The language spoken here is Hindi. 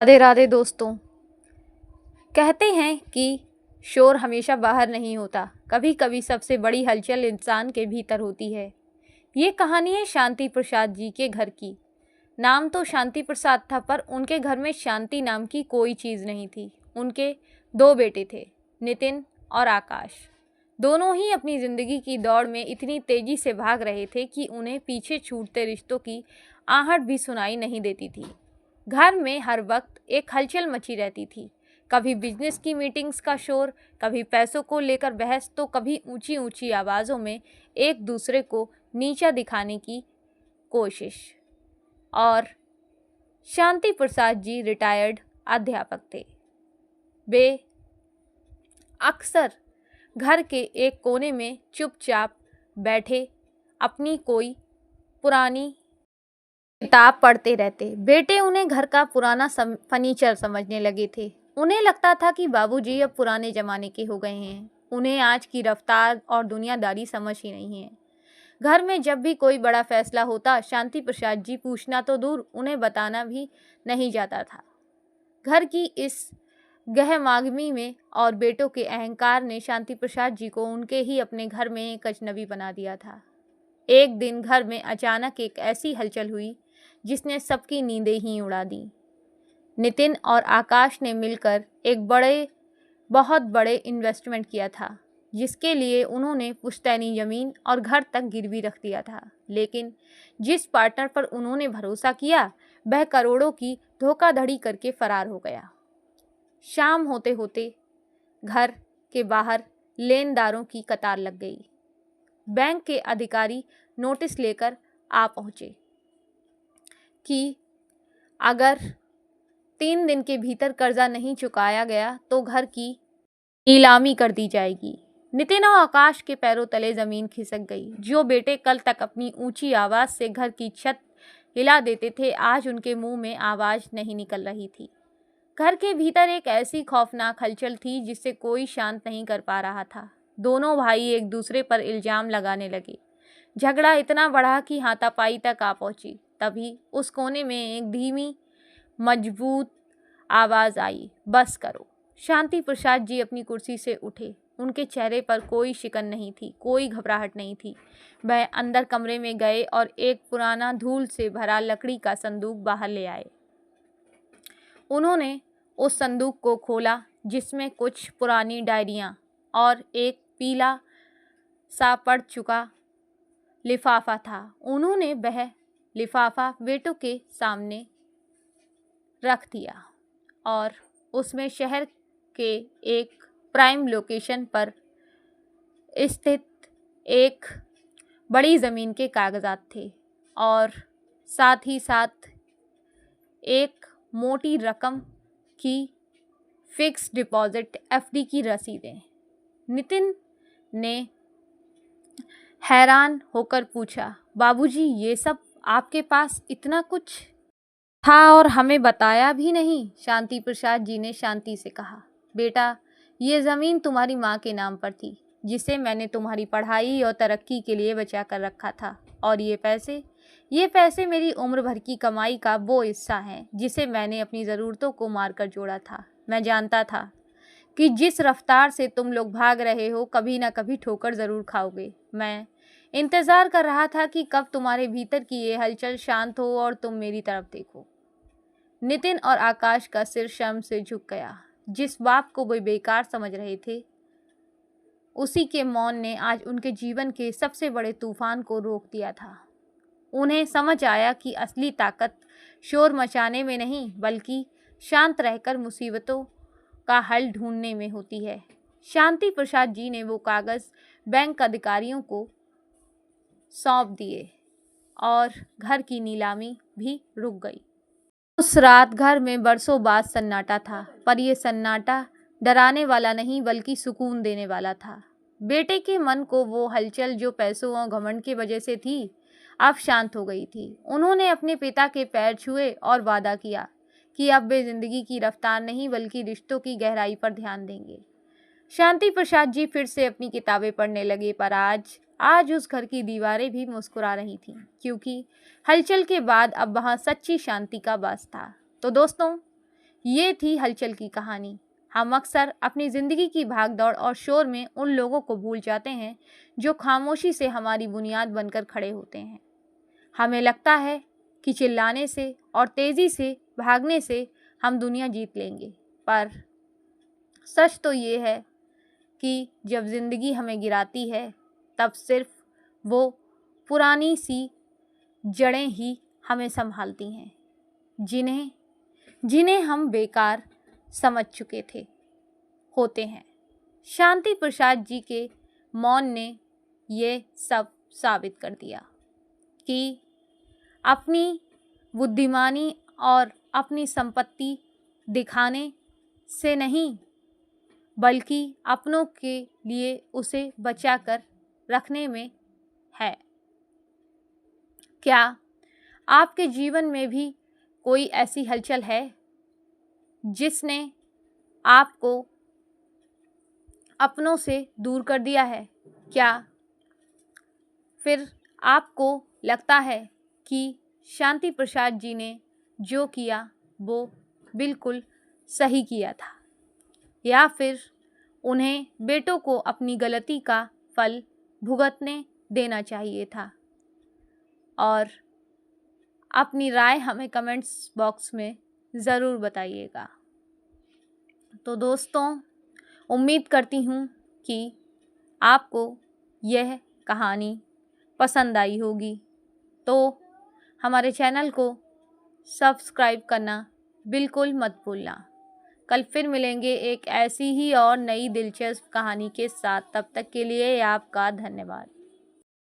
राधे राधे दोस्तों। कहते हैं कि शोर हमेशा बाहर नहीं होता, कभी कभी सबसे बड़ी हलचल इंसान के भीतर होती है। ये कहानी है शांति प्रसाद जी के घर की। नाम तो शांति प्रसाद था, पर उनके घर में शांति नाम की कोई चीज़ नहीं थी। उनके दो बेटे थे, नितिन और आकाश। दोनों ही अपनी ज़िंदगी की दौड़ में इतनी तेज़ी से भाग रहे थे कि उन्हें पीछे छूटते रिश्तों की आहट भी सुनाई नहीं देती थी। घर में हर वक्त एक हलचल मची रहती थी। कभी बिजनेस की मीटिंग्स का शोर, कभी पैसों को लेकर बहस, तो कभी ऊंची ऊंची आवाज़ों में एक दूसरे को नीचा दिखाने की कोशिश। और शांति प्रसाद जी रिटायर्ड अध्यापक थे। वे अक्सर घर के एक कोने में चुपचाप बैठे अपनी कोई पुरानी किताब पढ़ते रहते। बेटे उन्हें घर का पुराना फर्नीचर समझने लगे थे। उन्हें लगता था कि बाबूजी अब पुराने जमाने के हो गए हैं। उन्हें आज की रफ्तार और दुनियादारी समझ ही नहीं है। घर में जब भी कोई बड़ा फैसला होता, शांति प्रसाद जी पूछना तो दूर, उन्हें बताना भी नहीं जाता था। घर की इस गहमागमी में और बेटों के अहंकार ने शांति प्रसाद जी को उनके ही अपने घर में एक अजनबी बना दिया था। एक दिन घर में अचानक एक ऐसी हलचल हुई जिसने सबकी नींदें ही उड़ा दी। नितिन और आकाश ने मिलकर एक बहुत बड़े इन्वेस्टमेंट किया था, जिसके लिए उन्होंने पुश्तैनी ज़मीन और घर तक गिरवी रख दिया था। लेकिन जिस पार्टनर पर उन्होंने भरोसा किया, वह करोड़ों की धोखाधड़ी करके फरार हो गया। शाम होते होते घर के बाहर लेनदारों की कतार लग गई। बैंक के अधिकारी नोटिस लेकर आ पहुंचे कि अगर 3 दिन के भीतर कर्जा नहीं चुकाया गया तो घर की नीलामी कर दी जाएगी। नितिन और आकाश के पैरों तले जमीन खिसक गई। जो बेटे कल तक अपनी ऊंची आवाज से घर की छत हिला देते थे, आज उनके मुंह में आवाज नहीं निकल रही थी। घर के भीतर एक ऐसी खौफनाक हलचल थी जिसे कोई शांत नहीं कर पा रहा था। दोनों भाई एक दूसरे पर इल्जाम लगाने लगे। झगड़ा इतना बढ़ा कि हाथापाई तक आ पहुंची। तभी उस कोने में एक धीमी मजबूत आवाज आई, बस करो। शांति प्रसाद जी अपनी कुर्सी से उठे। उनके चेहरे पर कोई शिकन नहीं थी, कोई घबराहट नहीं थी। वह अंदर कमरे में गए और एक पुराना धूल से भरा लकड़ी का संदूक बाहर ले आए। उन्होंने उस संदूक को खोला, जिसमें कुछ पुरानी डायरियां और एक पीला सा पड़ चुका लिफाफा था। उन्होंने वह लिफाफा बेटों के सामने रख दिया और उसमें शहर के एक प्राइम लोकेशन पर स्थित एक बड़ी ज़मीन के कागजात थे और साथ ही साथ एक मोटी रकम की फिक्स डिपॉजिट एफडी की रसीदें। नितिन ने हैरान होकर पूछा, बाबूजी, ये सब आपके पास इतना कुछ था और हमें बताया भी नहीं? शांति प्रसाद जी ने शांति से कहा, बेटा, ये ज़मीन तुम्हारी माँ के नाम पर थी, जिसे मैंने तुम्हारी पढ़ाई और तरक्की के लिए बचा कर रखा था। और ये पैसे मेरी उम्र भर की कमाई का वो हिस्सा हैं जिसे मैंने अपनी ज़रूरतों को मारकर जोड़ा था। मैं जानता था कि जिस रफ्तार से तुम लोग भाग रहे हो, कभी ना कभी ठोकर ज़रूर खाओगे। मैं इंतज़ार कर रहा था कि कब तुम्हारे भीतर की ये हलचल शांत हो और तुम मेरी तरफ देखो। नितिन और आकाश का सिर शर्म से झुक गया। जिस बात को वे बेकार समझ रहे थे, उसी के मौन ने आज उनके जीवन के सबसे बड़े तूफान को रोक दिया था। उन्हें समझ आया कि असली ताकत शोर मचाने में नहीं, बल्कि शांत रहकर मुसीबतों का हल ढूंढने में होती है। शांति प्रसाद जी ने वो कागज़ बैंक अधिकारियों को सौंप दिए और घर की नीलामी भी रुक गई। उस रात घर में बरसों बाद सन्नाटा था, पर यह सन्नाटा डराने वाला नहीं, बल्कि सुकून देने वाला था। बेटे के मन को वो हलचल जो पैसों और घमंड की वजह से थी, अब शांत हो गई थी। उन्होंने अपने पिता के पैर छुए और वादा किया कि अब वे जिंदगी की रफ्तार नहीं, बल्कि रिश्तों की गहराई पर ध्यान देंगे। शांति प्रसाद जी फिर से अपनी किताबें पढ़ने लगे, पर आज उस घर की दीवारें भी मुस्कुरा रही थीं, क्योंकि हलचल के बाद अब वहाँ सच्ची शांति का वास था। तो दोस्तों, ये थी हलचल की कहानी। हम अक्सर अपनी ज़िंदगी की भागदौड़ और शोर में उन लोगों को भूल जाते हैं जो खामोशी से हमारी बुनियाद बनकर खड़े होते हैं। हमें लगता है कि चिल्लाने से और तेज़ी से भागने से हम दुनिया जीत लेंगे, पर सच तो ये है कि जब ज़िंदगी हमें गिराती है तब सिर्फ वो पुरानी सी जड़ें ही हमें संभालती हैं, जिन्हें हम बेकार समझ चुके होते हैं। शांति प्रसाद जी के मौन ने ये सब साबित कर दिया कि अपनी बुद्धिमानी और अपनी संपत्ति दिखाने से नहीं, बल्कि अपनों के लिए उसे बचाकर रखने में है। क्या आपके जीवन में भी कोई ऐसी हलचल है जिसने आपको अपनों से दूर कर दिया है? क्या फिर आपको लगता है कि शांति प्रसाद जी ने जो किया वो बिल्कुल सही किया था, या फिर उन्हें बेटों को अपनी गलती का फल भुगतने देना चाहिए था? और अपनी राय हमें कमेंट्स बॉक्स में ज़रूर बताइएगा। तो दोस्तों, उम्मीद करती हूँ कि आपको यह कहानी पसंद आई होगी, तो हमारे चैनल को सब्सक्राइब करना बिल्कुल मत भूलना। कल फिर मिलेंगे एक ऐसी ही और नई दिलचस्प कहानी के साथ। तब तक के लिए आपका धन्यवाद।